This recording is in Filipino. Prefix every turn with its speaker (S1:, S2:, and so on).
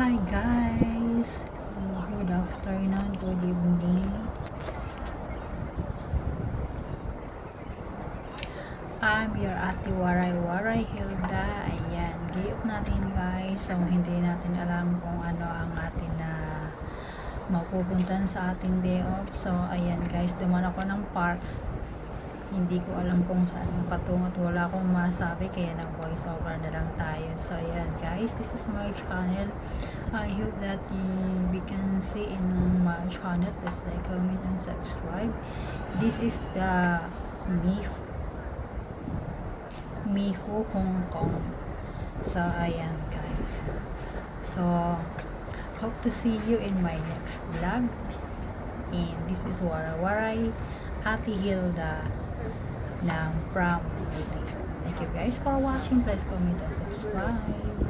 S1: Hi guys, good afternoon, good evening. I'm your Ate Waray Hilda. Ayan, gayot natin guys. So hindi natin alam kung ano ang atin na mapupuntan sa ating day off. So ayan guys, duman ako ng park. Hindi ko alam kung saan patungo at wala akong masabi, kaya nag voice over na lang tayo. So ayan guys, this is my channel. I hope that we can see in my channel. Please like, comment, and subscribe. This is the Mifu Hong Kong. So ayan guys, so hope to see you in my next vlog. And this is Waray Ate Hilda ng from Thank you guys for watching. Please comment and subscribe.